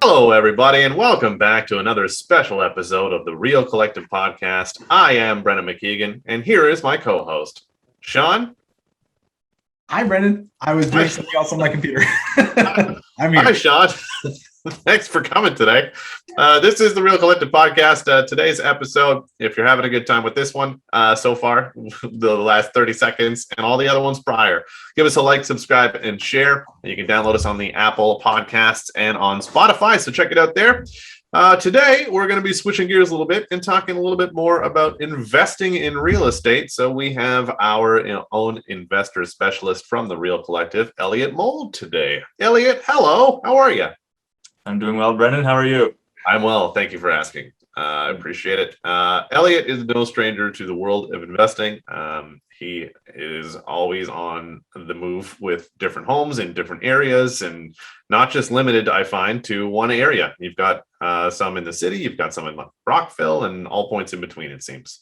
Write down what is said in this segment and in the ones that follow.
Hello, everybody, and welcome back to another special episode of the Real Collective Podcast. I am Brendan McKeigan, and here is my co-host, Sean. Hi, Brendan. I was doing something else on my computer. I'm here. Hi, Sean. Thanks for coming today. This is the Real Collective Podcast. Today's episode, if you're having a good time with this one so far, the last 30 seconds and all the other ones prior, give us a like, subscribe, and share. You can download us on the Apple Podcasts and on Spotify, so check it out there. Today, we're going to be switching gears a little bit and talking a little bit more about investing in real estate. So we have our own investor specialist from the Real Collective, Elliot Mould, today. Elliot, hello. How are you? I'm doing well, Brendan. How are you? I'm well. Thank you for asking. I appreciate it. Elliot is no stranger to the world of investing. He is always on the move with different homes in different areas and not just limited, I find, to one area. You've got some in the city, you've got some in Rockville, and all points in between, it seems.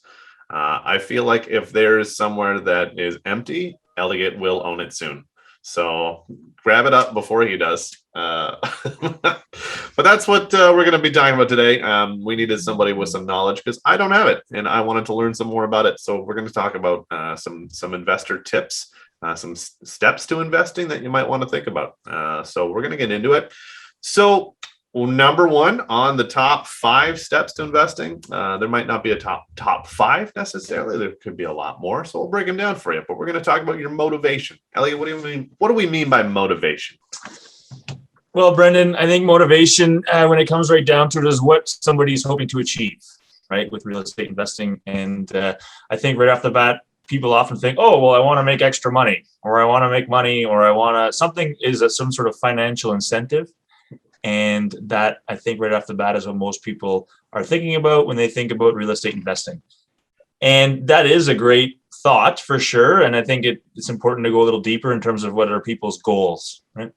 I feel like if there's somewhere that is empty, Elliot will own it soon. So grab it up before he does. But that's what we're going to be talking about today. We needed somebody with some knowledge because I don't have it and I wanted to learn some more about it. So we're going to talk about some investor tips, some steps to investing that you might want to think about. So we're going to get into it. So number one on the top 5 steps to investing, there might not be a top 5 necessarily. There could be a lot more. So we'll break them down for you. But we're going to talk about your motivation. Elliot, what do you mean? What do we mean by motivation? Well, Brendan, I think motivation, when it comes right down to it, is what somebody's hoping to achieve, right, with real estate investing. And I think right off the bat, people often think, oh, well, I want to make extra money, or I want to make money, or I want to, something is some sort of financial incentive. And that, I think right off the bat, is what most people are thinking about when they think about real estate investing. And that is a great thought for sure. And I think it's important to go a little deeper in terms of what are people's goals, right?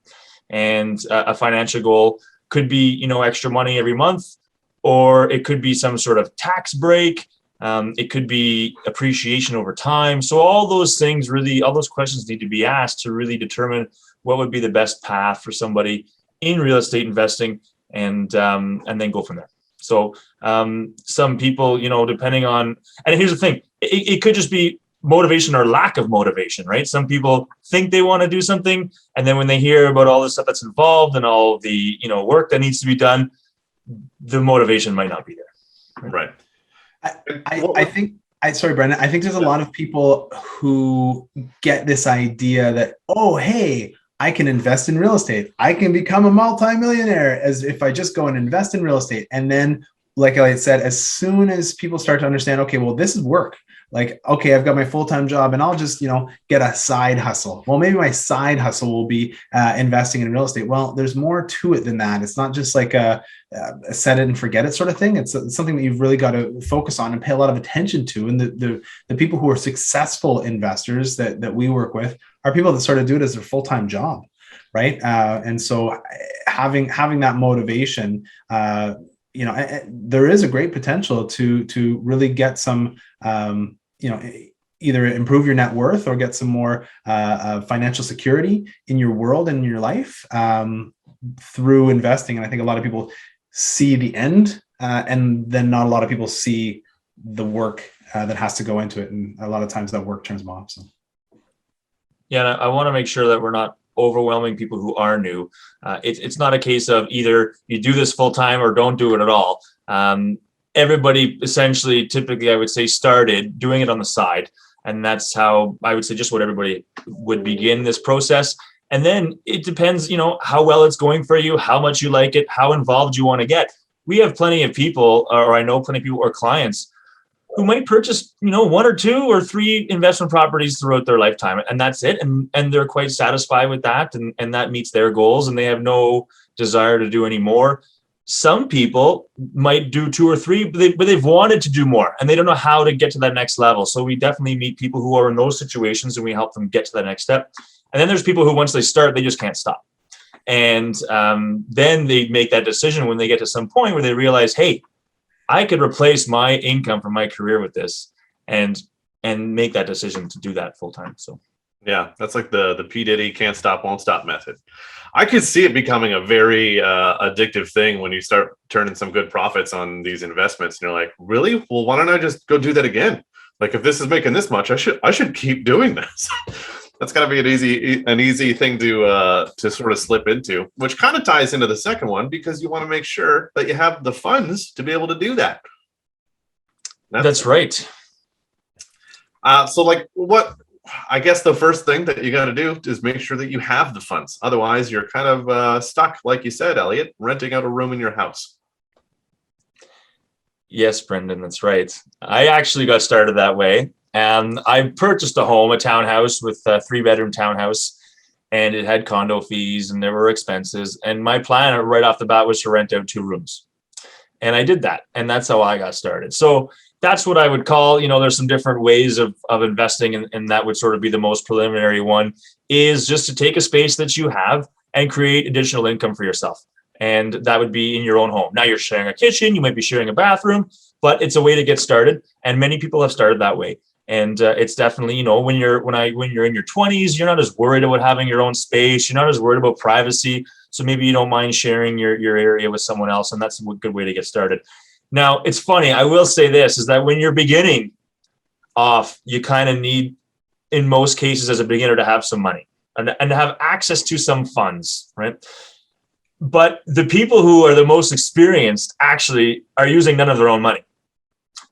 And a financial goal could be, extra money every month, or it could be some sort of tax break. It could be appreciation over time. So all those things really, all those questions need to be asked to really determine what would be the best path for somebody in real estate investing, and then go from there. So some people, depending on, and here's the thing, it could just be motivation or lack of motivation, right? Some people think they want to do something, and then when they hear about all the stuff that's involved and all the work that needs to be done, the motivation might not be there. Right. I think, sorry, Brendan, I think there's a lot of people who get this idea that, oh, hey, I can invest in real estate. I can become a multimillionaire as if I just go and invest in real estate. And then, like I said, as soon as people start to understand, okay, well, this is work. Like, okay, I've got my full-time job and I'll just, get a side hustle. Well, maybe my side hustle will be investing in real estate. Well, there's more to it than that. It's not just like a set it and forget it sort of thing. It's something that you've really got to focus on and pay a lot of attention to. And the people who are successful investors that we work with are people that sort of do it as their full-time job, right? And so having that motivation, there is a great potential to really get some, either improve your net worth or get some more financial security in your world and in your life through investing. And I think a lot of people see the end, and then not a lot of people see the work that has to go into it. And a lot of times that work turns them off. So. Yeah, I want to make sure that we're not overwhelming people who are new. It's not a case of either you do this full time or don't do it at all. Everybody essentially, typically, I would say, started doing it on the side. And that's how I would say just what everybody would begin this process. And then it depends, how well it's going for you, how much you like it, how involved you want to get. We have plenty of people, or I know plenty of people or clients who might purchase, 1 or 2 or 3 investment properties throughout their lifetime, and that's it. And they're quite satisfied with that, and that meets their goals, and they have no desire to do any more. Some people might do 2 or 3, but they've wanted to do more, and they don't know how to get to that next level. So we definitely meet people who are in those situations, and we help them get to that next step. And then there's people who, once they start, they just can't stop. And then they make that decision when they get to some point where they realize, hey, I could replace my income from my career with this, and make that decision to do that full time. So Yeah, that's like the P Diddy can't stop, won't stop method. I could see it becoming a very addictive thing when you start turning some good profits on these investments. And you're like, really? Well, why don't I just go do that again? Like, if this is making this much, I should keep doing this. That's got to be an easy thing to sort of slip into, which kind of ties into the second one, because you want to make sure that you have the funds to be able to do that. That's right. So like what, I guess the first thing that you got to do is make sure that you have the funds. Otherwise, you're kind of stuck, like you said, Elliot, renting out a room in your house. Yes, Brendan, that's right. I actually got started that way. And I purchased a home, a townhouse with a 3-bedroom townhouse, and it had condo fees and there were expenses. And my plan right off the bat was to rent out 2 rooms. And I did that. And that's how I got started. So that's what I would call, there's some different ways of investing. And that would sort of be the most preliminary one, is just to take a space that you have and create additional income for yourself. And that would be in your own home. Now you're sharing a kitchen, you might be sharing a bathroom, but it's a way to get started. And many people have started that way. And it's definitely, when you're in your 20s, you're not as worried about having your own space. You're not as worried about privacy. So maybe you don't mind sharing your area with someone else. And that's a good way to get started. Now, it's funny. I will say this, is that when you're beginning off, you kind of need, in most cases as a beginner, to have some money and to have access to some funds, right? But the people who are the most experienced actually are using none of their own money.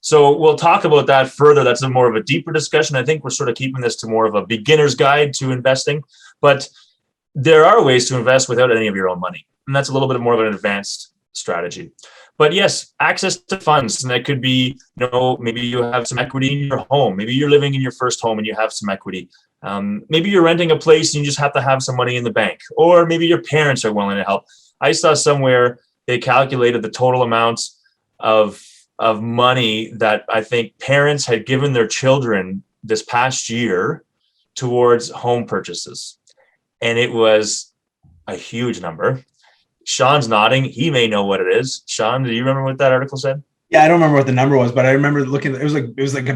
So we'll talk about that further. That's more of a deeper discussion. I think we're sort of keeping this to more of a beginner's guide to investing, but there are ways to invest without any of your own money. And that's a little bit more of an advanced strategy. But yes, access to funds. And that could be, maybe you have some equity in your home. Maybe you're living in your first home and you have some equity. Maybe you're renting a place and you just have to have some money in the bank. Or maybe your parents are willing to help. I saw somewhere they calculated the total amounts of money that I think parents had given their children this past year towards home purchases. And it was a huge number. Sean's nodding. He may know what it is. Sean, do you remember what that article said? Yeah, I don't remember what the number was, but I remember looking, it was like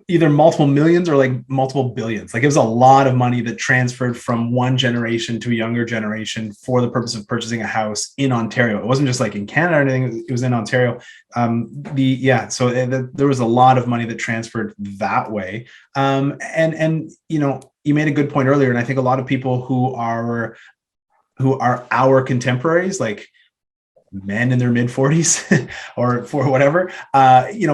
either multiple millions or like multiple billions. Like it was a lot of money that transferred from one generation to a younger generation for the purpose of purchasing a house in Ontario. It wasn't just like in Canada or anything. It was in Ontario. So there was a lot of money that transferred that way. And you made a good point earlier. And I think a lot of people who are our contemporaries, like men in their mid 40s or for whatever,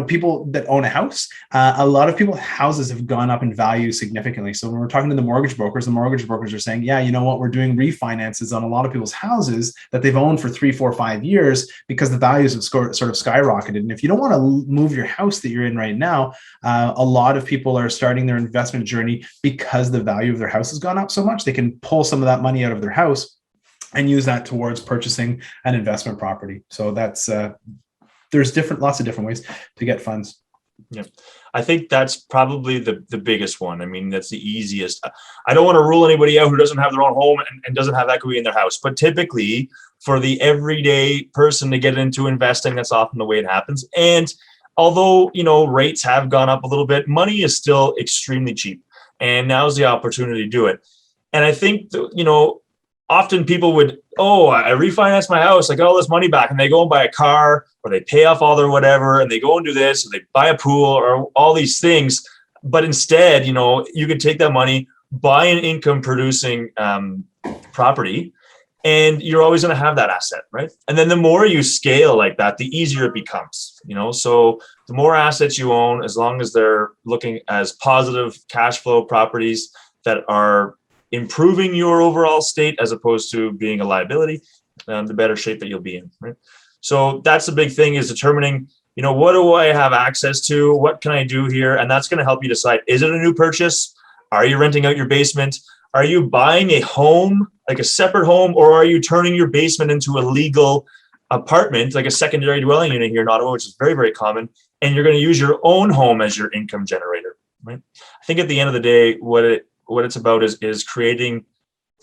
people that own a house, a lot of people's houses have gone up in value significantly. So when we're talking to the mortgage brokers are saying, yeah, you know what, we're doing refinances on a lot of people's houses that they've owned for 3, 4, 5 years because the values have sort of skyrocketed. And if you don't want to move your house that you're in right now, a lot of people are starting their investment journey because the value of their house has gone up so much, they can pull some of that money out of their house and use that towards purchasing an investment property. So that's there's lots of different ways to get funds. Yeah, I think that's probably the biggest one. I mean, that's the easiest. I don't want to rule anybody out who doesn't have their own home and doesn't have equity in their house. But typically, for the everyday person to get into investing, that's often the way it happens. And although rates have gone up a little bit, money is still extremely cheap. And now's the opportunity to do it. And I think often people would, I refinance my house, I got all this money back, and they go and buy a car, or they pay off all their whatever, and they go and do this, or they buy a pool, or all these things. But instead, you could take that money, buy an income producing property, and you're always going to have that asset, right? And then the more you scale like that, the easier it becomes, So the more assets you own, as long as they're looking as positive cash flow properties that are improving your overall state as opposed to being a liability, the better shape that you'll be in, right? So that's the big thing, is determining, what do I have access to? What can I do here? And that's going to help you decide, is it a new purchase? Are you renting out your basement? Are you buying a home, like a separate home, or are you turning your basement into a legal apartment, like a secondary dwelling unit here in Ottawa, which is very, very common, and you're going to use your own home as your income generator, right? I think at the end of the day, what it's about is creating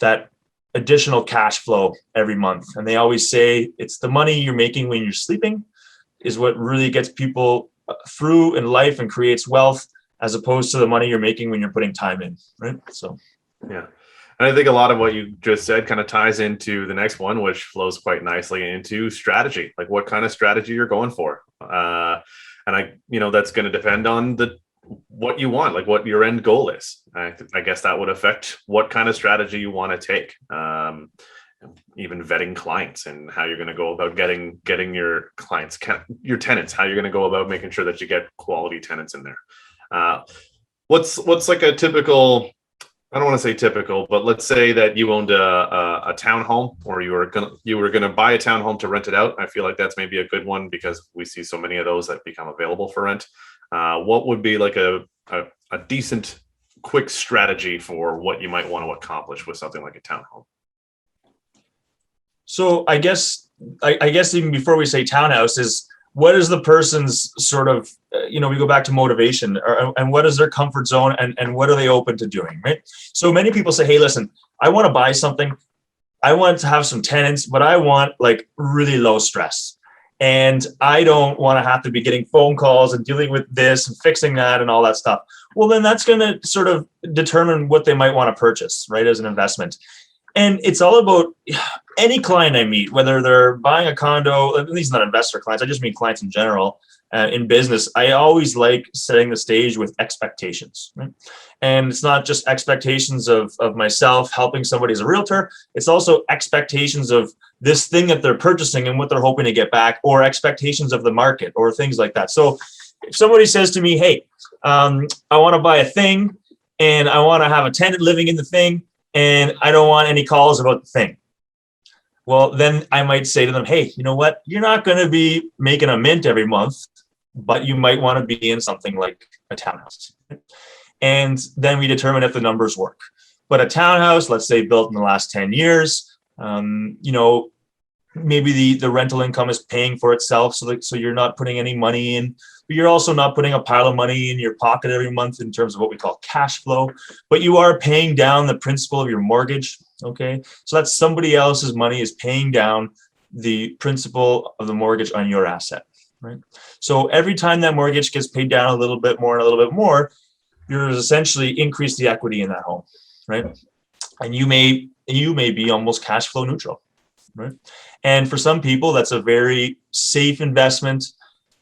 that additional cash flow every month. And they always say it's the money you're making when you're sleeping is what really gets people through in life and creates wealth. as opposed to the money you're making when you're putting time in, right? So, yeah. And I think a lot of what you just said kind of ties into the next one, which flows quite nicely into strategy, like what kind of strategy you're going for. That's going to depend on what you want, like what your end goal is. I guess that would affect what kind of strategy you want to take. Even vetting clients and how you're going to go about getting your clients, your tenants, how you're going to go about making sure that you get quality tenants in there. What's like a typical, I don't want to say typical, but let's say that you owned a townhome, or you were gonna buy a townhome to rent it out. I feel like that's maybe a good one because we see so many of those that become available for rent. What would be like a decent, quick strategy for what you might want to accomplish with something like a townhome? So I guess even before we say townhouse, is what is the person's sort of, we go back to motivation, and what is their comfort zone, and what are they open to doing, right? So many people say, hey, listen, I want to buy something. I want to have some tenants, but I want like really low stress. And I don't want to have to be getting phone calls and dealing with this and fixing that and all that stuff. Well, then that's going to sort of determine what they might want to purchase, right, as an investment. And it's all about any client I meet, whether they're buying a condo, these are not investor clients, I just mean clients in general, in business. I always like setting the stage with expectations, right? And it's not just expectations of myself helping somebody as a realtor. It's also expectations of this thing that they're purchasing and what they're hoping to get back, or expectations of the market or things like that. So if somebody says to me, hey, I want to buy a thing and I want to have a tenant living in the thing, and I don't want any calls about the thing. Well, then I might say to them, hey, you know what? You're not going to be making a mint every month, but you might want to be in something like a townhouse. And then we determine if the numbers work. But a townhouse, let's say built in the last 10 years, maybe the rental income is paying for itself. So you're not putting any money in, but you're also not putting a pile of money in your pocket every month in terms of what we call cash flow, but you are paying down the principal of your mortgage. Okay. So that's somebody else's money is paying down the principal of the mortgage on your asset, right? So every time that mortgage gets paid down a little bit more and a little bit more, you're essentially increase the equity in that home, right? And you may be almost cash flow neutral, right? And for some people, that's a very safe investment,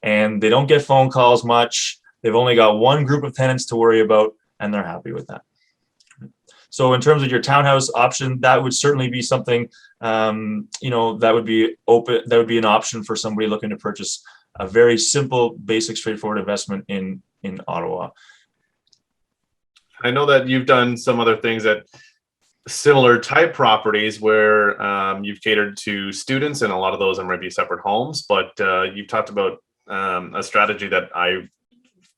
and they don't get phone calls much. They've only got one group of tenants to worry about, and they're happy with that. So in terms of your townhouse option, that would certainly be something, that would be open. That would be an option for somebody looking to purchase a very simple, basic, straightforward investment in Ottawa. I know that you've done some other things at similar type properties where you've catered to students, and a lot of those are maybe separate homes, but you've talked about a strategy that I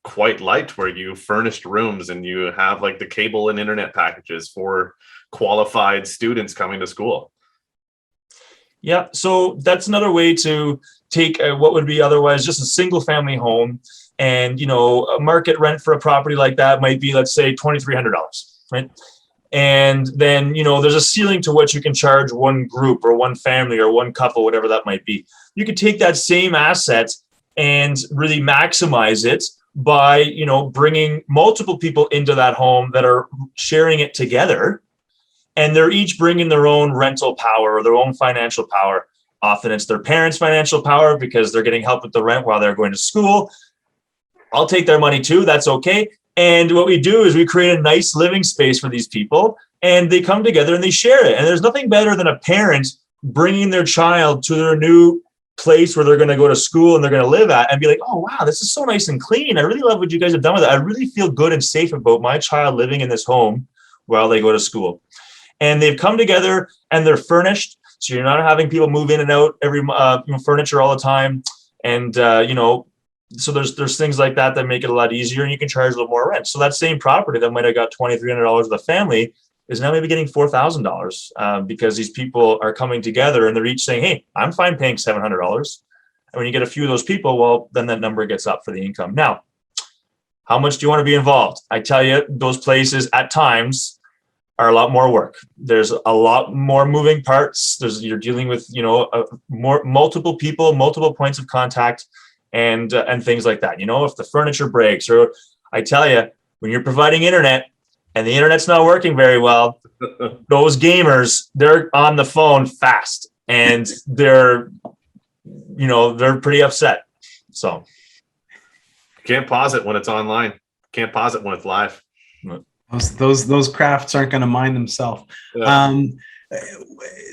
quite liked, where you furnished rooms and you have like the cable and internet packages for qualified students coming to school. Yeah, so that's another way to take what would be otherwise just a single family home, and a market rent for a property like that might be, let's say, $2,300, right? And then there's a ceiling to what you can charge one group or one family or one couple, whatever that might be. You could take that same asset and really maximize it by bringing multiple people into that home that are sharing it together, and they're each bringing their own rental power or their own financial power. Often it's their parents' financial power because they're getting help with the rent while they're going to school. I'll take their money too, that's okay. And what we do is we create a nice living space for these people, and they come together and they share it. And there's nothing better than a parent bringing their child to their new place where they're going to go to school and they're going to live at, and be like, oh, wow, this is so nice and clean. I really love what you guys have done with it. I really feel good and safe about my child living in this home while they go to school. And they've come together and they're furnished. So you're not having people move in and out every furniture all the time. And, so there's things like that make it a lot easier, and you can charge a little more rent. So that same property that might have got $2,300 with a family is now maybe getting $4,000 because these people are coming together and they're each saying, hey, I'm fine paying $700. And when you get a few of those people, well, then that number gets up for the income. Now, how much do you want to be involved? I tell you, those places at times are a lot more work. There's a lot more moving parts. You're dealing with, multiple people, multiple points of contact, and things like that. If the furniture breaks, or I tell you, when you're providing internet and the internet's not working very well, those gamers, they're on the phone fast and they're pretty upset. So can't pause it when it's online. Can't pause it when it's live. Those crafts aren't going to mine themselves. Yeah.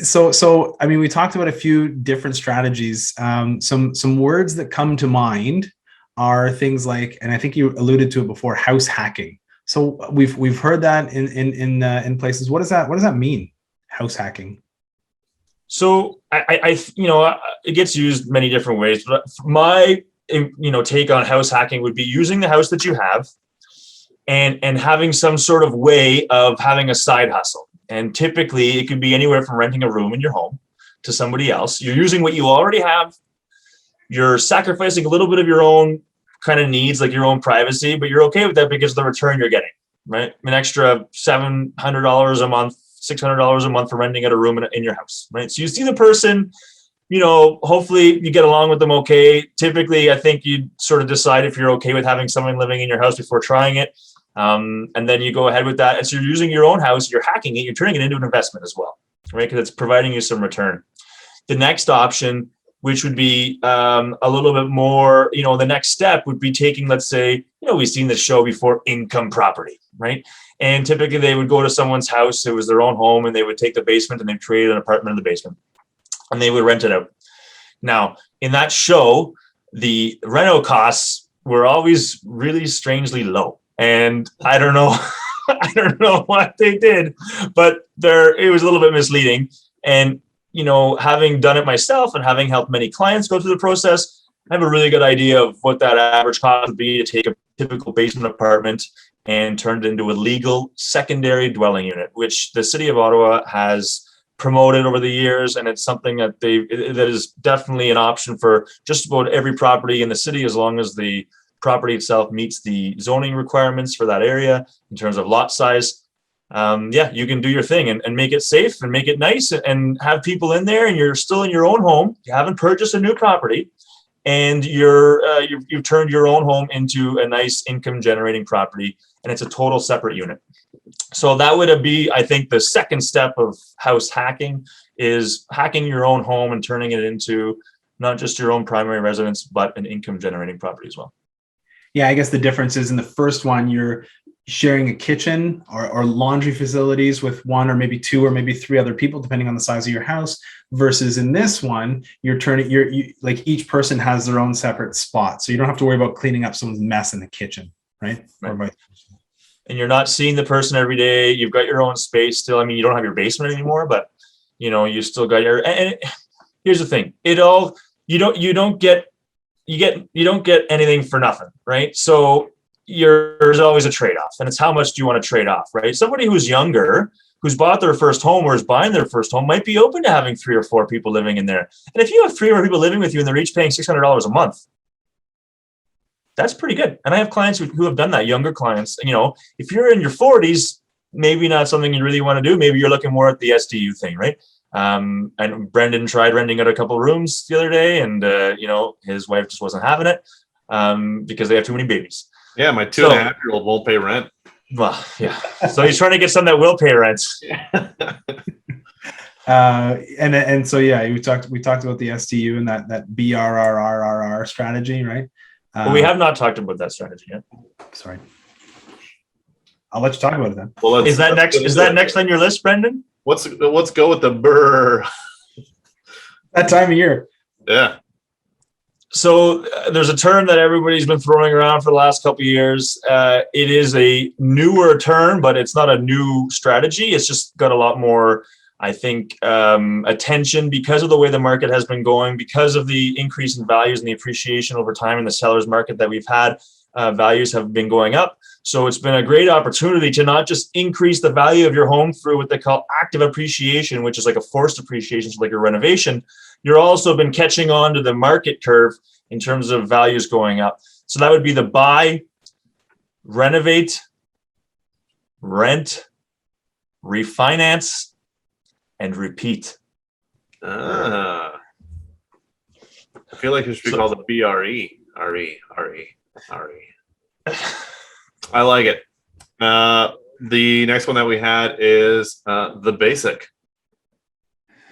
So I mean, we talked about a few different strategies. Some words that come to mind are things like, and I think you alluded to it before, house hacking. So we've heard that in places. What does that mean? House hacking. So I it gets used many different ways, but my take on house hacking would be using the house that you have and having some sort of way of having a side hustle. And typically it could be anywhere from renting a room in your home to somebody else. You're using what you already have. You're sacrificing a little bit of your own kind of needs, like your own privacy, but you're okay with that because of the return you're getting, right? An extra $700 a month, $600 a month for renting out a room in your house, right? So you see the person, hopefully you get along with them okay. Typically, I think you sort of decide if you're okay with having someone living in your house before trying it. And then you go ahead with that. And so you're using your own house, you're hacking it, you're turning it into an investment as well, right? Because it's providing you some return. The next option, which would be a little bit more, the next step would be taking, let's say, we've seen this show before, income property, right? And typically they would go to someone's house, it was their own home, and they would take the basement and they'd create an apartment in the basement and they would rent it out. Now, in that show, the reno costs were always really strangely low. And I don't know, I don't know what they did, but it was a little bit misleading. And, having done it myself and having helped many clients go through the process, I have a really good idea of what that average cost would be to take a typical basement apartment and turn it into a legal secondary dwelling unit, which the city of Ottawa has promoted over the years. And it's something that that is definitely an option for just about every property in the city, as long as the property itself meets the zoning requirements for that area in terms of lot size. You can do your thing and make it safe and make it nice and have people in there, and you're still in your own home. You haven't purchased a new property, and you've turned your own home into a nice income generating property, and it's a total separate unit. So that would be, I think, the second step of house hacking is hacking your own home and turning it into not just your own primary residence, but an income generating property as well. Yeah, I guess the difference is in the first one, you're sharing a kitchen or laundry facilities with one or maybe two or maybe three other people, depending on the size of your house, versus in this one, you're like each person has their own separate spot. So you don't have to worry about cleaning up someone's mess in the kitchen, right? And you're not seeing the person every day. You've got your own space still. I mean, you don't have your basement anymore, but you still got and here's the thing. You don't get anything for nothing, right? So there's always a trade-off, and it's how much do you want to trade off, right? Somebody who's younger, who's bought their first home or is buying their first home, might be open to having 3 or 4 people living in there. And if you have 3 or 4 people living with you and they're each paying $600 a month, that's pretty good. And I have clients who have done that, younger clients. If you're in your 40s, maybe not something you really want to do. Maybe you're looking more at the SDU thing, right? And Brendan tried renting out a couple of rooms the other day, and his wife just wasn't having it because they have too many babies. Yeah, my 2.5-year-old won't pay rent. Well, yeah. So he's trying to get some that will pay rent. And so yeah, we talked about the STU and that BRRRR strategy, right? But we have not talked about that strategy yet. Sorry. I'll let you talk about it then. Well, is that next on your list, Brendan? Let's go with the BRRRR. That time of year. Yeah. So there's a term that everybody's been throwing around for the last couple of years. It is a newer term, but it's not a new strategy. It's just got a lot more, I think, attention because of the way the market has been going, because of the increase in values and the appreciation over time in the seller's market that we've had. Values have been going up. So it's been a great opportunity to not just increase the value of your home through what they call active appreciation, which is like a forced appreciation, so like a renovation. You're also been catching on to the market curve in terms of values going up. So that would be the buy, renovate, rent, refinance, and repeat. I feel like it should be called the BRRRR. I like it. The next one that we had is the basic.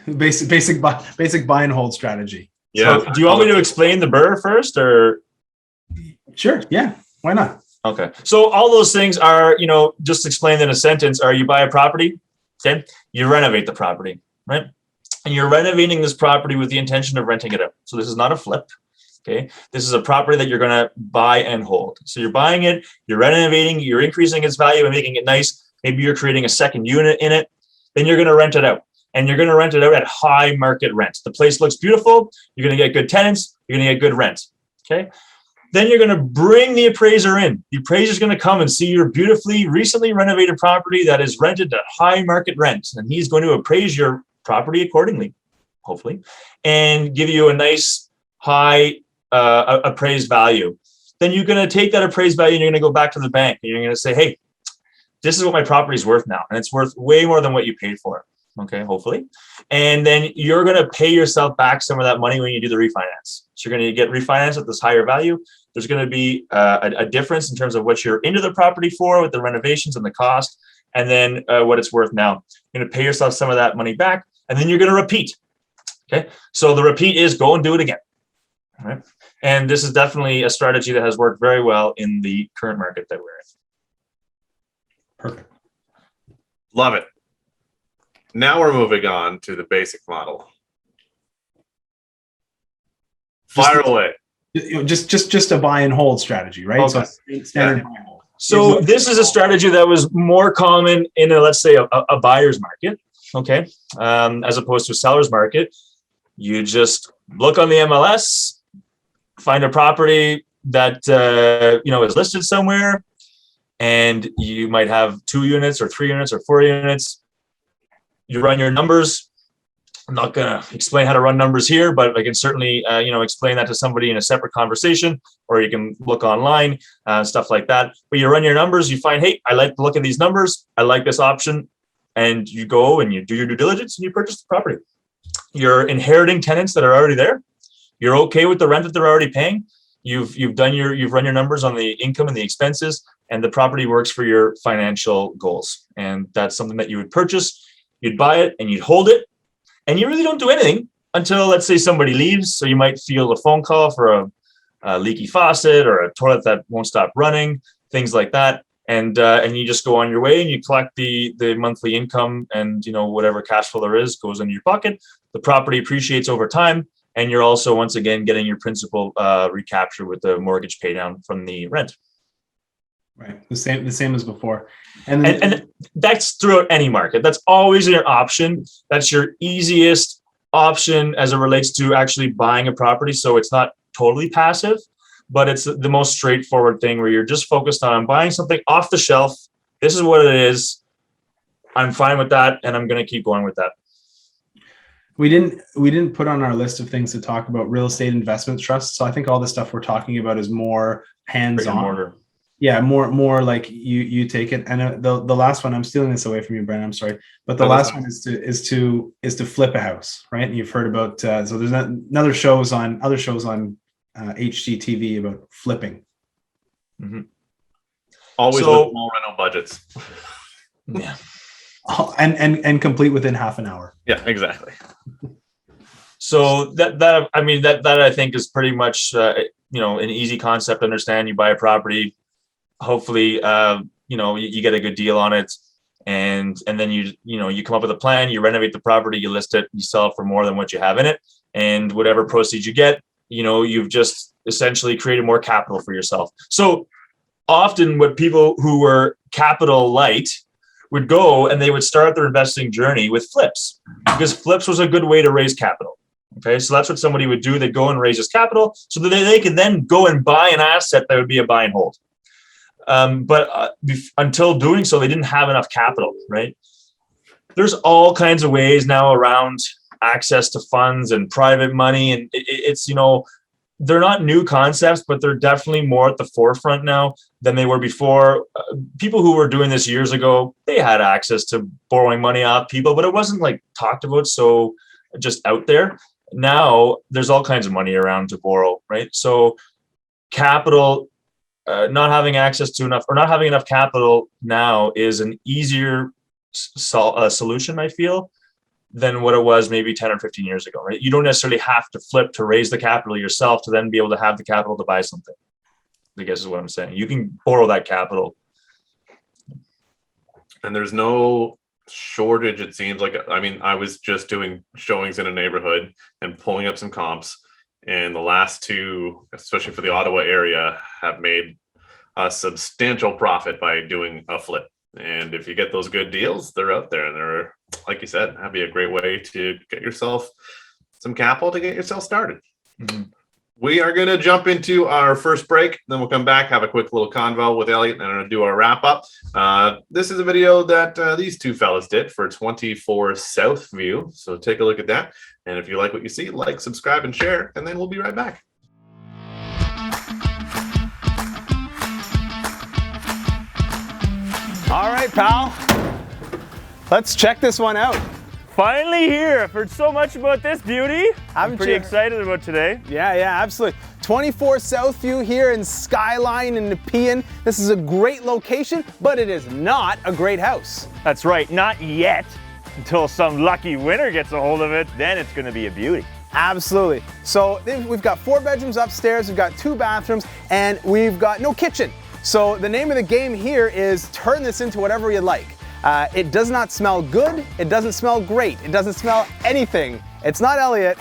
Basic buy and hold strategy. Yeah. So do you want me to explain the BRRRR first, or? Sure. Yeah. Why not? Okay. So all those things are, just explained in a sentence, are you buy a property, okay? You renovate the property, right? And you're renovating this property with the intention of renting it out. So this is not a flip, okay? This is a property that you're going to buy and hold. So you're buying it, you're renovating, you're increasing its value and making it nice. Maybe you're creating a second unit in it. Then you're going to rent it out. And you're going to rent it out at high market rent. The place looks beautiful. You're going to get good tenants. You're going to get good rent, okay? Then you're going to bring the appraiser in. The appraiser is going to come and see your beautifully, recently renovated property that is rented at high market rent. And he's going to appraise your property accordingly, hopefully, and give you a nice high appraised value. Then you're going to take that appraised value and you're going to go back to the bank and you're going to say, hey, this is what my property is worth now. And it's worth way more than what you paid for it. Okay, hopefully. And then you're going to pay yourself back some of that money when you do the refinance. So you're going to get refinanced at this higher value. There's going to be a difference in terms of what you're into the property for with the renovations and the cost, and then what it's worth now. You're going to pay yourself some of that money back, and then you're going to repeat. Okay, so the repeat is go and do it again. All right, and this is definitely a strategy that has worked very well in the current market that we're in. Perfect. Love it. Now we're moving on to the basic model. Fire away. Just a buy and hold strategy, right? Okay. So standard buy and hold. So this is a strategy that was more common in let's say a buyer's market, okay, as opposed to a seller's market. You just look on the MLS, find a property that is listed somewhere, and you might have 2 units or 3 units or 4 units. You run your numbers. I'm not going to explain how to run numbers here, but I can certainly, explain that to somebody in a separate conversation, or you can look online, stuff like that. But you run your numbers, you find, hey, I like to look at these numbers. I like this option. And you go and you do your due diligence and you purchase the property. You're inheriting tenants that are already there. You're okay with the rent that they're already paying. You've run your numbers on the income and the expenses, and the property works for your financial goals. And that's something that you would purchase. You'd buy it and you'd hold it, and you really don't do anything until, let's say, somebody leaves. So you might field a phone call for a leaky faucet or a toilet that won't stop running, things like that. And you just go on your way and you collect the monthly income, and whatever cash flow there is goes into your pocket. The property appreciates over time, and you're also once again getting your principal recaptured with the mortgage pay down from the rent. Right, the same as before, and that's throughout any market. That's always your option. That's your easiest option as it relates to actually buying a property. So it's not totally passive, but it's the most straightforward thing where you're just focused on buying something off the shelf. This is what it is. I'm fine with that, and I'm going to keep going with that. We didn't put on our list of things to talk about real estate investment trusts. So I think all the stuff we're talking about is more hands-on. Yeah, more like you take it. And the last one, I'm stealing this away from you, Brendan. I'm sorry, but the last one is to flip a house, right? And you've heard about so there's other shows on HGTV about flipping. Mm-hmm. Always with small rental budgets. Yeah, and complete within half an hour. Yeah, exactly. So that I think is pretty much an easy concept to understand. You buy a property. Hopefully, you get a good deal on it, and then you come up with a plan. You renovate the property, you list it, you sell it for more than what you have in it, and whatever proceeds you get, you've just essentially created more capital for yourself. So often, what people who were capital light would go and they would start their investing journey with flips, because flips was a good way to raise capital. Okay, so that's what somebody would do. They'd go and raise this capital so that they could then go and buy an asset that would be a buy and hold. But until doing so, they didn't have enough capital, right? There's all kinds of ways now around access to funds and private money. And it's, they're not new concepts, but they're definitely more at the forefront now than they were before. People who were doing this years ago, they had access to borrowing money off people, but it wasn't like talked about so just out there. Now there's all kinds of money around to borrow, right? So capital not having access to enough or not having enough capital now is an easier solution, I feel, than what it was maybe 10 or 15 years ago, right? You don't necessarily have to flip to raise the capital yourself to then be able to have the capital to buy something, I guess is what I'm saying. You can borrow that capital. And there's no shortage, it seems like. I mean, I was just doing showings in a neighborhood and pulling up some comps, and the last two, especially for the Ottawa area, have made a substantial profit by doing a flip. And if you get those good deals, they're out there, and they're, like you said, that'd be a great way to get yourself some capital to get yourself started. Mm-hmm. We are going to jump into our first break. Then we'll come back, have a quick little convo with Elliot, and I'm going to do our wrap up. This is a video that these two fellas did for 24 South View. So take a look at that. And if you like what you see, like, subscribe, and share, and then we'll be right back. All right, pal. Let's check this one out. Finally here. I've heard so much about this beauty. I'm pretty excited about today. Yeah, absolutely. 24 Southview here in Skyline in Nepean. This is a great location, but it is not a great house. That's right, not yet. Until some lucky winner gets a hold of it, then it's going to be a beauty. Absolutely. So we've got 4 bedrooms upstairs, we've got 2 bathrooms, and we've got no kitchen. So the name of the game here is turn this into whatever you like. It does not smell good, it doesn't smell great, it doesn't smell anything. It's not Elliot,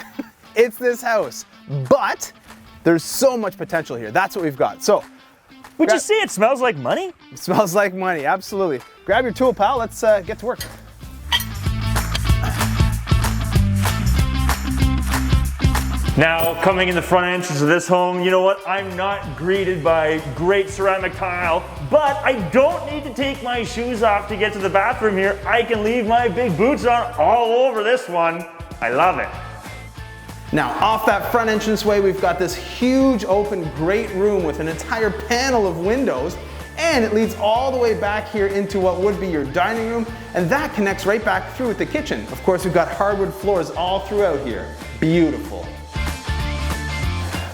it's this house. But there's so much potential here. That's what we've got. So, would you say it smells like money? It smells like money, absolutely. Grab your tool, pal, let's get to work. Now, coming in the front entrance of this home, you know what? I'm not greeted by great ceramic tile, but I don't need to take my shoes off to get to the bathroom here. I can leave my big boots on all over this one. I love it. Now, off that front entranceway, we've got this huge open great room with an entire panel of windows, and it leads all the way back here into what would be your dining room, and that connects right back through with the kitchen. Of course, we've got hardwood floors all throughout here. Beautiful.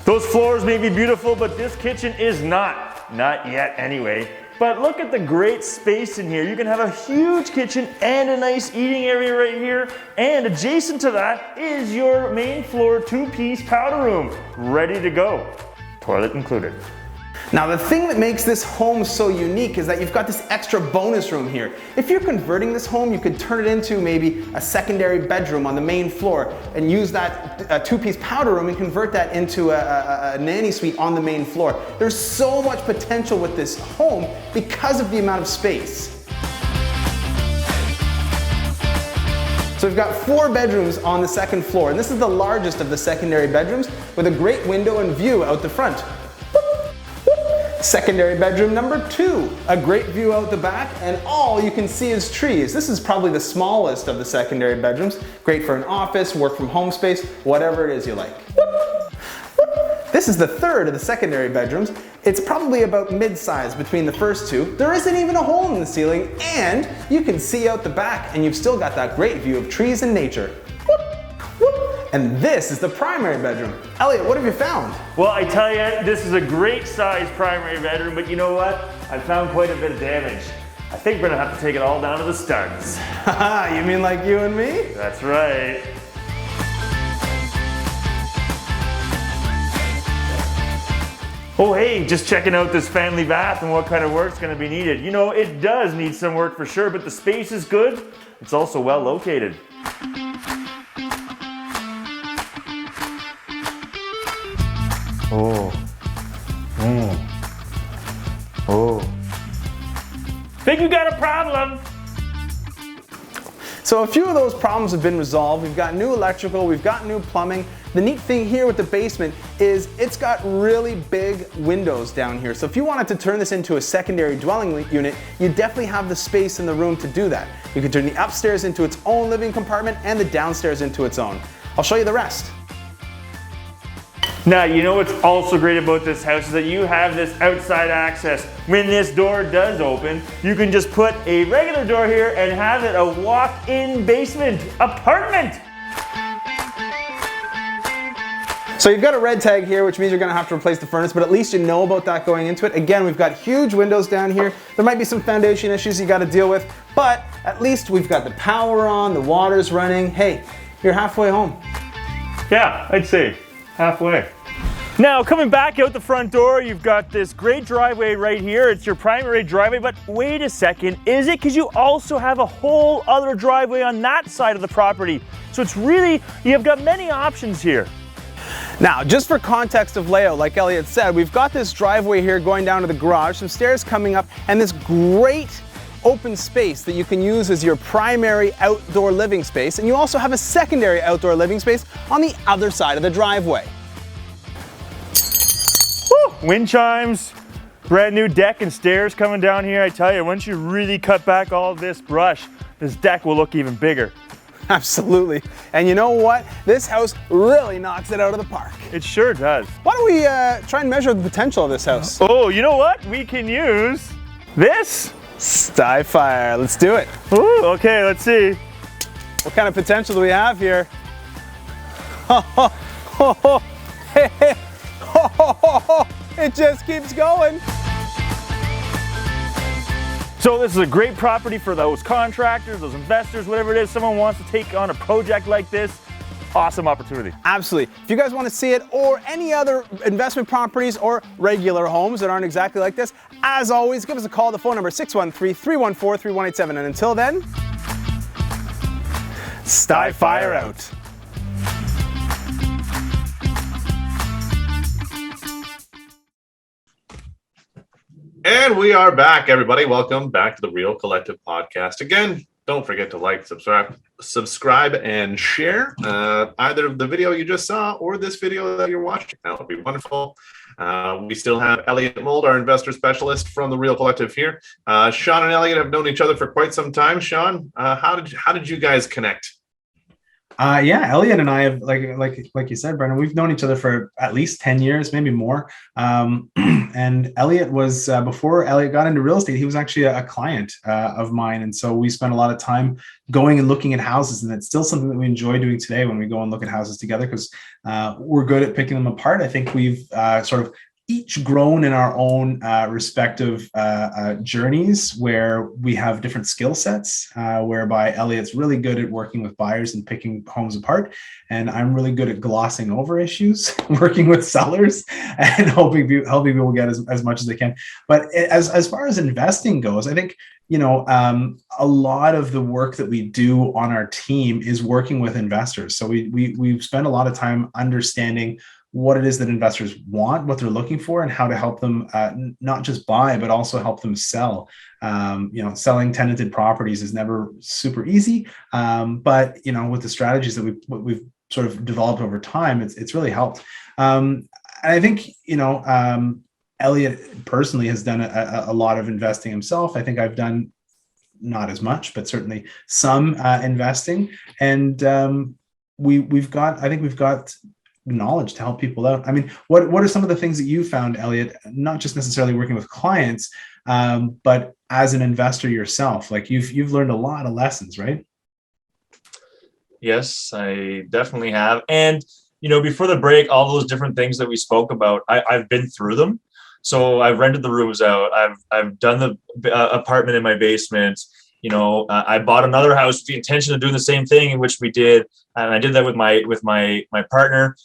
Those floors may be beautiful, but this kitchen is not. Not yet anyway. But look at the great space in here. You can have a huge kitchen and a nice eating area right here. And adjacent to that is your main floor 2-piece powder room, ready to go. Toilet included. Now the thing that makes this home so unique is that you've got this extra bonus room here. If you're converting this home, you could turn it into maybe a secondary bedroom on the main floor and use that 2-piece powder room and convert that into a nanny suite on the main floor. There's so much potential with this home because of the amount of space. So we've got 4 bedrooms on the second floor, and this is the largest of the secondary bedrooms with a great window and view out the front. Secondary bedroom number 2, a great view out the back, and all you can see is trees. This is probably the smallest of the secondary bedrooms. Great for an office, work from home space, whatever it is you like. This is the 3rd of the secondary bedrooms. It's probably about mid-size between the first 2. There isn't even a hole in the ceiling, and you can see out the back, and you've still got that great view of trees and nature. And this is the primary bedroom. Elliot, what have you found? Well, I tell you, this is a great size primary bedroom, but you know what? I found quite a bit of damage. I think we're gonna have to take it all down to the studs. Haha, you mean like you and me? That's right. Oh hey, just checking out this family bath and what kind of work's gonna be needed. You know, it does need some work for sure, but the space is good. It's also well located. Oh. Oh. Think you got a problem. So a few of those problems have been resolved. We've got new electrical, we've got new plumbing. The neat thing here with the basement is it's got really big windows down here. So if you wanted to turn this into a secondary dwelling unit, you definitely have the space in the room to do that. You can turn the upstairs into its own living compartment and the downstairs into its own. I'll show you the rest. Now, you know what's also great about this house is that you have this outside access. When this door does open, you can just put a regular door here and have it a walk-in basement apartment. So you've got a red tag here, which means you're going to have to replace the furnace, but at least you know about that going into it. Again, we've got huge windows down here. There might be some foundation issues you got to deal with, but at least we've got the power on, the water's running. Hey, you're halfway home. Yeah, I'd say halfway. Now, coming back out the front door, you've got this great driveway right here. It's your primary driveway, but wait a second, is it? Because you also have a whole other driveway on that side of the property. So it's really, you've got many options here. Now, just for context of layout, like Elliot said, we've got this driveway here going down to the garage, some stairs coming up, and this great open space that you can use as your primary outdoor living space. And you also have a secondary outdoor living space on the other side of the driveway. Woo! Wind chimes, brand new deck and stairs coming down here. I tell you, once you really cut back all this brush, this deck will look even bigger. Absolutely. And you know what? This house really knocks it out of the park. It sure does. Why don't we try and measure the potential of this house? Oh, you know what? We can use this. Skyfire. Let's do it. Ooh, okay, let's see. What kind of potential do we have here? It just keeps going. So this is a great property for those contractors, those investors, whatever it is, someone wants to take on a project like this. Awesome opportunity. Absolutely. If you guys want to see it or any other investment properties or regular homes that aren't exactly like this, as always, give us a call. The phone number is 613-314-3187. And until then, Skyfire out. And we are back, everybody. Welcome back to the Real Collective Podcast. Again, don't forget to like, subscribe, and share either of the video you just saw or this video that you're watching. That would be wonderful. We still have Elliot Mould, our investor specialist from the Real Collective here. Sean and Elliot have known each other for quite some time. Sean, how did you guys connect? Yeah, Elliot and I have, like you said, Brendan, we've known each other for at least 10 years, maybe more. And Elliot was, before Elliot got into real estate, he was actually a client of mine. And so we spent a lot of time going and looking at houses. And it's still something that we enjoy doing today when we go and look at houses together, because we're good at picking them apart. I think we've sort of each grown in our own respective journeys, where we have different skill sets, whereby Elliot's really good at working with buyers and picking homes apart. And I'm really good at glossing over issues, working with sellers and helping people get as much as they can. But as far as investing goes, I think, a lot of the work that we do on our team is working with investors. So we've spent a lot of time understanding what it is that investors want, what they're looking for, and how to help them not just buy, but also help them sell. Selling tenanted properties is never super easy, but with the strategies that we've sort of developed over time, it's really helped. And I think Elliot personally has done a lot of investing himself. I think I've done not as much, but certainly some investing, and we've got knowledge to help people out. I mean, what are some of the things that you found, Elliot, not just necessarily working with clients, but as an investor yourself? Like you've learned a lot of lessons, right? Yes, I definitely have. And, before the break, all those different things that we spoke about, I've been through them. So I've rented the rooms out. I've done the apartment in my basement. I bought another house with the intention of doing the same thing, in which we did. And I did that with my partner,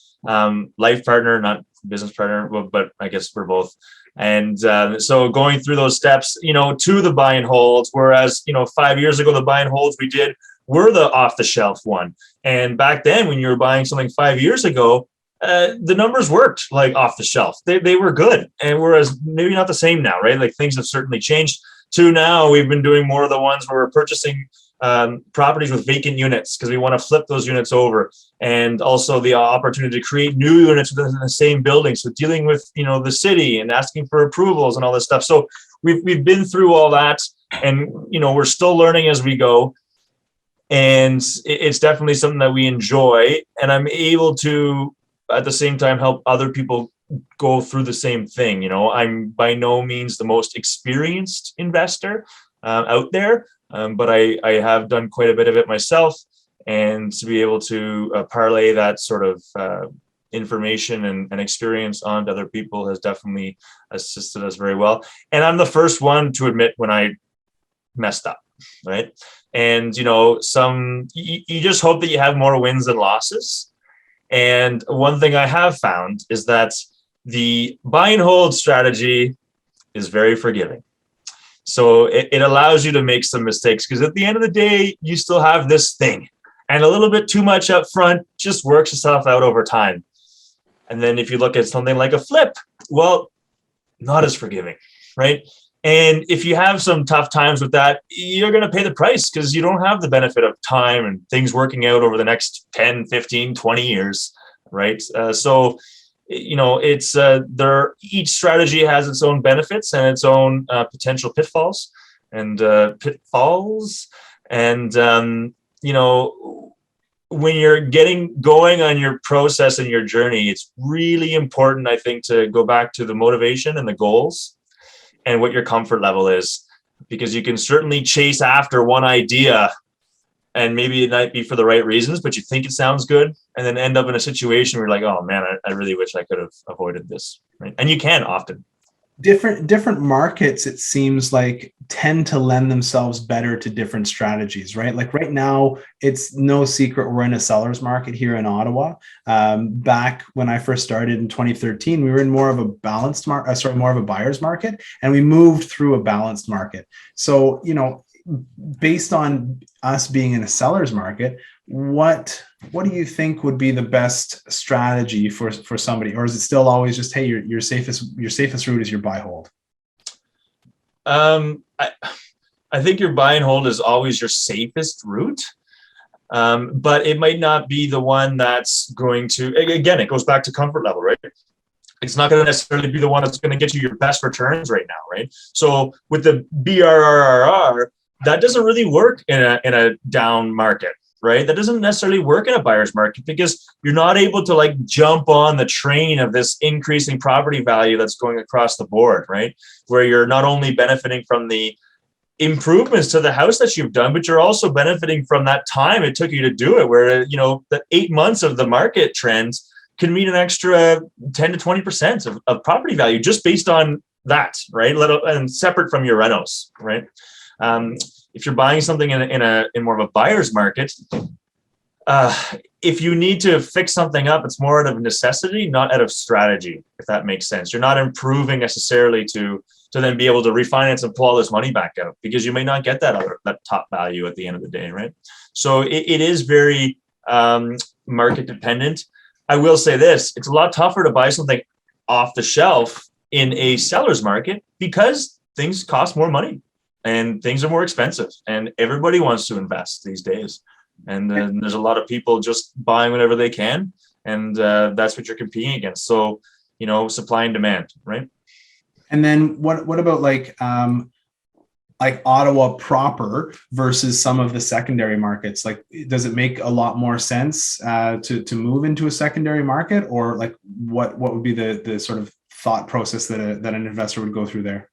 life partner, not business partner, but I guess we're both. And so going through those steps, to the buy and holds, whereas, 5 years ago, the buy and holds we did were the off the shelf one. And back then, when you were buying something 5 years ago, the numbers worked like off the shelf. They were good. And whereas maybe not the same now, right? Like things have certainly changed. To now, we've been doing more of the ones where we're purchasing properties with vacant units, because we want to flip those units over, and also the opportunity to create new units within the same building. So dealing with the city and asking for approvals and all this stuff. So we've been through all that, and we're still learning as we go. And it's definitely something that we enjoy, and I'm able to at the same time help other people go through the same thing. I'm by no means the most experienced investor out there, but I have done quite a bit of it myself, and to be able to parlay that sort of information and experience on to other people has definitely assisted us very well. And I'm the first one to admit when I messed up, right? And, you know, you just hope that you have more wins than losses. And one thing I have found is that the buy and hold strategy is very forgiving. So it allows you to make some mistakes, because at the end of the day, you still have this thing, and a little bit too much up front just works itself out over time. And then if you look at something like a flip, well, not as forgiving, right? And if you have some tough times with that, you're going to pay the price, because you don't have the benefit of time and things working out over the next 10, 15, 20 years, right? So, you know, it's each strategy has its own benefits and its own potential pitfalls. And you know, when you're getting going on your process and your journey, it's really important, I think, to go back to the motivation and the goals and what your comfort level is, because you can certainly chase after one idea and maybe it might be for the right reasons, but you think it sounds good, and then end up in a situation where you're like, oh man, I really wish I could have avoided this, right? And you can often. Different markets, it seems like, tend to lend themselves better to different strategies, right? Like right now, it's no secret we're in a seller's market here in Ottawa. Back when I first started in 2013, we were in more of a balanced market, more of a buyer's market, and we moved through a balanced market. So, you know, based on us being in a seller's market, what do you think would be the best strategy for somebody? Or is it still always just, hey, your safest route is your buy hold? I think your buy and hold is always your safest route. But it might not be the one that's going to, again, it goes back to comfort level, right? It's not going to necessarily be the one that's going to get you your best returns right now, right? So with the BRRRR, that doesn't really work in a down market, right? That doesn't necessarily work in a buyer's market, because you're not able to like jump on the train of this increasing property value that's going across the board, right? Where you're not only benefiting from the improvements to the house that you've done, but you're also benefiting from that time it took you to do it, where, you know, the 8 months of the market trends can mean an extra 10 to 20% of property value just based on that, right? And separate from your renos, right? If you're buying something in more of a buyer's market, if you need to fix something up, it's more out of necessity, not out of strategy, if that makes sense. You're not improving necessarily to then be able to refinance and pull all this money back out, because you may not get that top value at the end of the day, right? So it is very market dependent. I will say this, it's a lot tougher to buy something off the shelf in a seller's market, because things cost more money and things are more expensive, and everybody wants to invest these days. And there's a lot of people just buying whatever they can, and that's what you're competing against. So, you know, supply and demand, right? And then what about like Ottawa proper versus some of the secondary markets? Like, does it make a lot more sense to move into a secondary market, or like what would be the sort of thought process that an investor would go through there?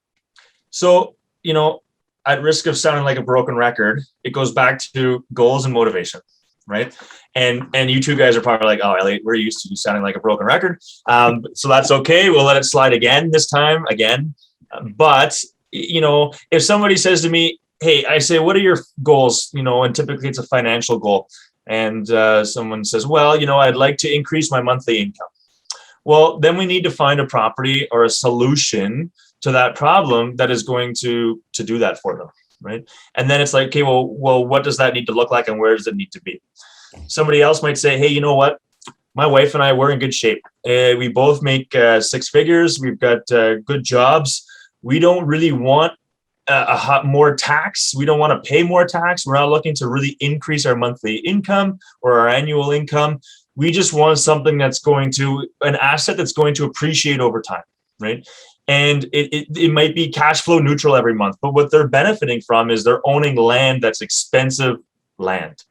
So, you know, at risk of sounding like a broken record, it goes back to goals and motivation, right? And you two guys are probably like, oh, Elliot, we're used to you sounding like a broken record. So that's okay. We'll let it slide again this time, again. But, you know, if somebody says to me, hey, I say, what are your goals? You know, and typically it's a financial goal. And someone says, well, you know, I'd like to increase my monthly income. Well, then we need to find a property or a solution to that problem that is going to do that for them, right? And then it's like, okay, well, what does that need to look like, and where does it need to be? Somebody else might say, hey, you know what? My wife and I, we're in good shape. We both make 6 figures. We've got good jobs. We don't really want more tax. We don't want to pay more tax. We're not looking to really increase our monthly income or our annual income. We just want something an asset that's going to appreciate over time, right? And it might be cash flow neutral every month, but what they're benefiting from is they're owning land that's expensive land.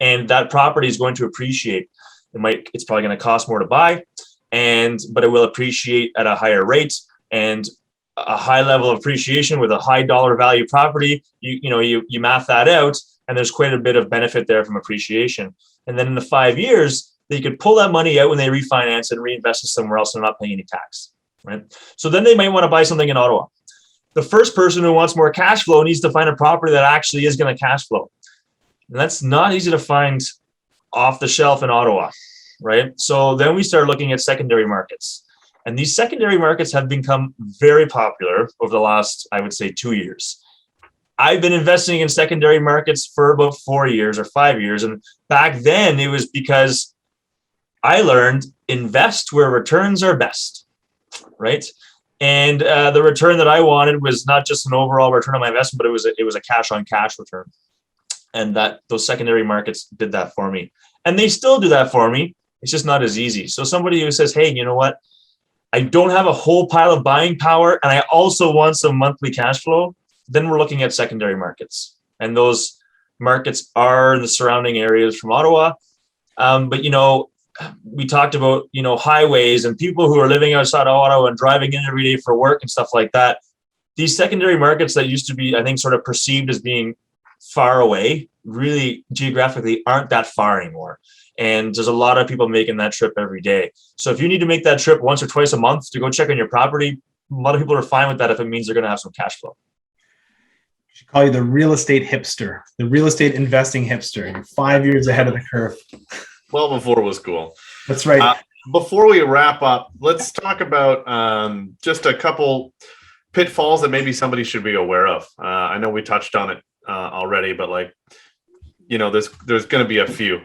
And that property is going to appreciate. It's probably going to cost more to buy, but it will appreciate at a higher rate, and a high level of appreciation with a high dollar value property. You math that out, and there's quite a bit of benefit there from appreciation. And then in the 5 years, they could pull that money out when they refinance and reinvest it somewhere else and not paying any tax, right? So then they might want to buy something in Ottawa. The first person who wants more cash flow needs to find a property that actually is going to cash flow. And that's not easy to find off the shelf in Ottawa, right? So then we start looking at secondary markets. And these secondary markets have become very popular over the last, I would say, 2 years. I've been investing in secondary markets for about 4 years or 5 years. And back then it was because I learned invest where returns are best, right? And the return that I wanted was not just an overall return on my investment, but it was a cash on cash return. And those secondary markets did that for me. And they still do that for me. It's just not as easy. So somebody who says, hey, you know what? I don't have a whole pile of buying power and I also want some monthly cash flow, then we're looking at secondary markets. And those markets are in the surrounding areas from Ottawa. But, we talked about, highways and people who are living outside of Ottawa and driving in every day for work and stuff like that. These secondary markets that used to be, I think, sort of perceived as being far away, really geographically aren't that far anymore. And there's a lot of people making that trip every day. So if you need to make that trip once or twice a month to go check on your property, a lot of people are fine with that if it means they're going to have some cash flow. We should call you the real estate hipster, the real estate investing hipster. You're 5 years ahead of the curve. Well, before it was cool. That's right. Before we wrap up, let's talk about just a couple pitfalls that maybe somebody should be aware of. I know we touched on it already, but there's going to be a few,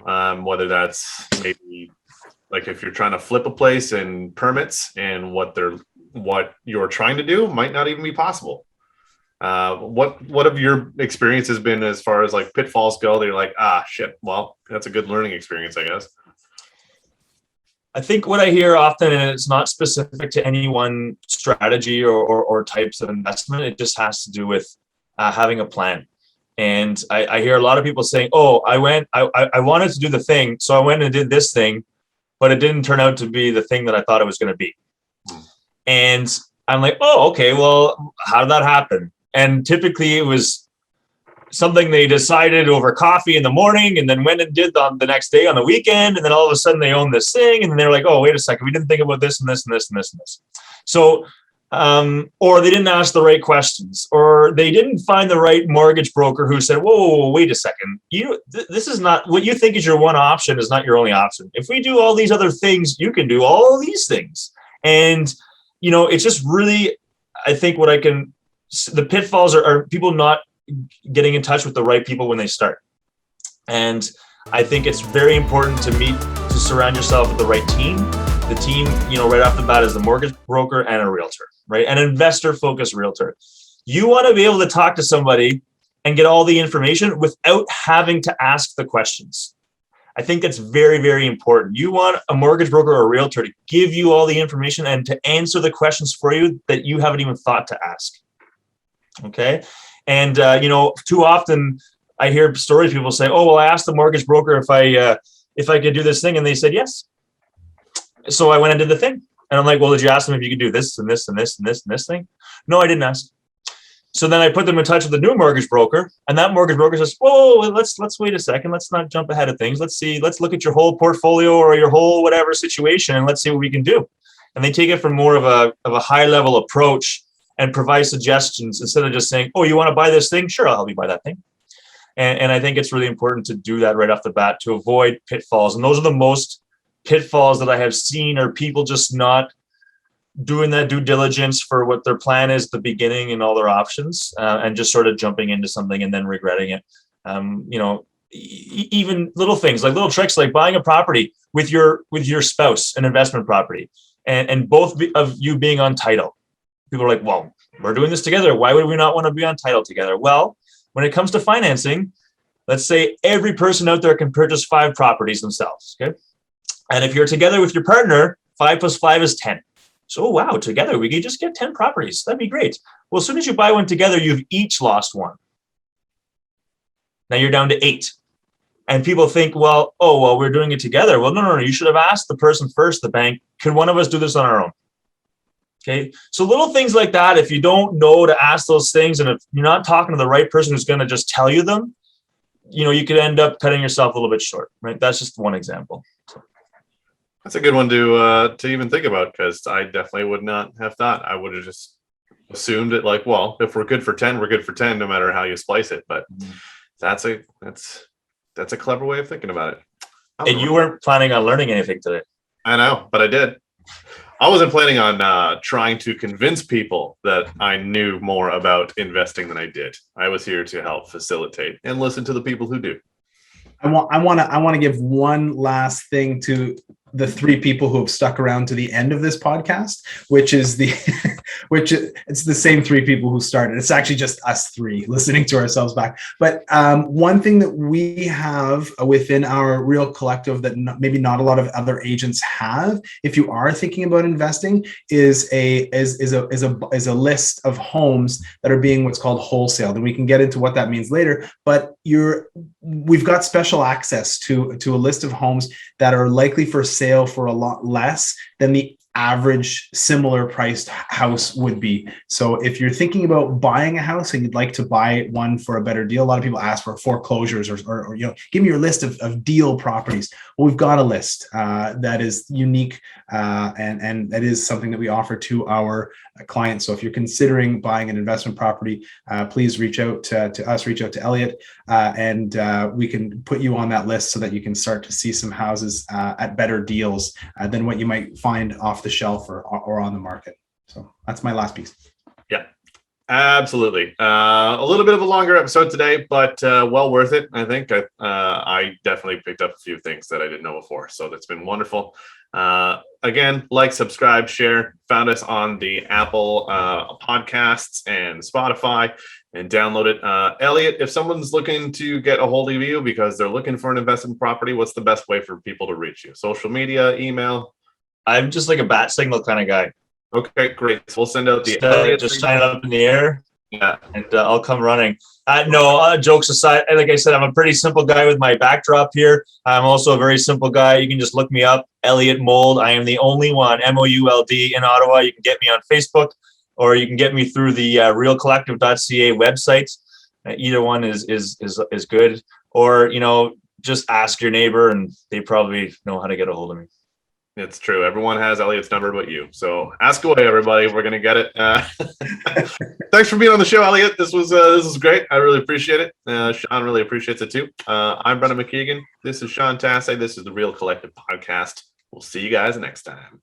whether that's maybe like if you're trying to flip a place and permits and what you're trying to do might not even be possible. What have your experiences been as far as like pitfalls go that you're like, shit, well, that's a good learning experience, I guess. I think what I hear often, and it's not specific to any one strategy or types of investment, it just has to do with having a plan. And I hear a lot of people saying, oh, I wanted to do the thing, so I went and did this thing, but it didn't turn out to be the thing that I thought it was going to be. And I'm like, oh, okay, well, how did that happen? And typically it was something they decided over coffee in the morning and then went and did on the next day on the weekend. And then all of a sudden they own this thing. And then they're like, oh, wait a second, we didn't think about this and this and this and this and this. So, or they didn't ask the right questions, or they didn't find the right mortgage broker who said, whoa, wait a second. This is not what you think is your one option is not your only option. If we do all these other things, you can do all these things. And, it's just really, I think the pitfalls are people not getting in touch with the right people when they start. And I think it's very important to surround yourself with the right team. The team, right off the bat is the mortgage broker and a realtor, right? An investor-focused realtor. You want to be able to talk to somebody and get all the information without having to ask the questions. I think that's very, very important. You want a mortgage broker or a realtor to give you all the information and to answer the questions for you that you haven't even thought to ask. Okay? And, too often I hear stories, people say, oh, well, I asked the mortgage broker if I could do this thing, and they said yes. So I went and did the thing. And I'm like, well, did you ask them if you could do this and this and this and this and this thing? No, I didn't ask. So then I put them in touch with the new mortgage broker, and that mortgage broker says, whoa, let's wait a second. Let's not jump ahead of things. Let's look at your whole portfolio or your whole whatever situation, and let's see what we can do. And they take it from more of a high level approach and provide suggestions instead of just saying, oh, you want to buy this thing? Sure, I'll help you buy that thing. And I think it's really important to do that right off the bat to avoid pitfalls. And those are the most pitfalls that I have seen are people just not doing that due diligence for what their plan is at the beginning and all their options, and just sort of jumping into something and then regretting it. Even little things like little tricks like buying a property with your spouse, an investment property, and both of you being on title. People are like, well, we're doing this together. Why would we not want to be on title together? Well, when it comes to financing, let's say every person out there can purchase 5 properties themselves. Okay. And if you're together with your partner, 5 plus 5 is 10. So, wow, together we could just get 10 properties. That'd be great. Well, as soon as you buy one together, you've each lost one. Now you're down to 8. And people think, well, we're doing it together. Well, no. You should have asked the person first, the bank, could one of us do this on our own? Okay. So little things like that, if you don't know to ask those things, and if you're not talking to the right person who's going to just tell you them, you could end up cutting yourself a little bit short, right? That's just one example. That's a good one to even think about, because I definitely would not have thought. I would have just assumed it like, well, if we're good for 10, we're good for 10, no matter how you splice it. But that's a clever way of thinking about it. And you weren't planning on learning anything today. I know, but I did. I wasn't planning on trying to convince people that I knew more about investing than I did. I was here to help facilitate and listen to the people who do. I want to give one last thing to the 3 people who have stuck around to the end of this podcast, which is it's the same 3 people who started. It's actually just us 3 listening to ourselves back. But one thing that we have within our Real Collective that maybe not a lot of other agents have, if you are thinking about investing, is a list of homes that are being what's called wholesaled, and we can get into what that means later. But we've got special access to a list of homes that are likely for sale for a lot less than the average similar priced house would be. So if you're thinking about buying a house and you'd like to buy one for a better deal, a lot of people ask for foreclosures or give me your list of deal properties. Well, we've got a list that is unique and that is something that we offer to our clients. So if you're considering buying an investment property, please reach out to us, reach out to Elliot, and we can put you on that list so that you can start to see some houses at better deals than what you might find off the shelf or on the market. So that's my last piece. Yeah, absolutely. A little bit of a longer episode today, but well worth it. I think I definitely picked up a few things that I didn't know before. So that's been wonderful. Again, like, subscribe, share. Found us on the Apple podcasts and Spotify, and download it. Elliot, if someone's looking to get a hold of you because they're looking for an investment property, what's the best way for people to reach you? Social media, email? I'm just like a bat signal kind of guy. Okay, great. So we'll send out the just sign it up in the air. Yeah, and I'll come running. No, jokes aside, like I said, I'm a pretty simple guy with my backdrop here. I'm also a very simple guy. You can just look me up, Elliot Mould. I am the only one, Mould in Ottawa. You can get me on Facebook, or you can get me through the realcollective.ca website. Either one is good. Or just ask your neighbor, and they probably know how to get a hold of me. it's true. Everyone has Elliot's number but you. So ask away, everybody. We're going to get it. Thanks for being on the show, Elliot. This was great. I really appreciate it. Sean really appreciates it too. I'm Brendan McKeigan. This is Sean Tassé. This is the Real Collective Podcast. We'll see you guys next time.